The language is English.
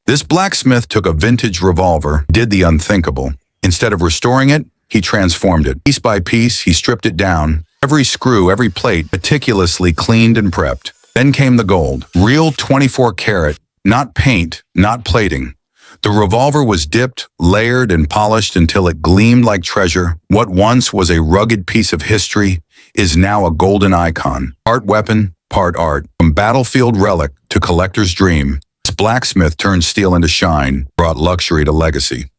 This blacksmith took a vintage revolver, did the unthinkable. Instead of restoring it, he transformed it. Piece by piece, he stripped it down. Every screw, every plate, meticulously cleaned and prepped. Then came the gold. Real 24 karat, not paint, not plating. The revolver was dipped, layered, and polished until it gleamed like treasure. What once was a rugged piece of history is now a golden icon. Part weapon, part art. From battlefield relic to collector's dream, this blacksmith turned steel into shine, brought luxury to legacy.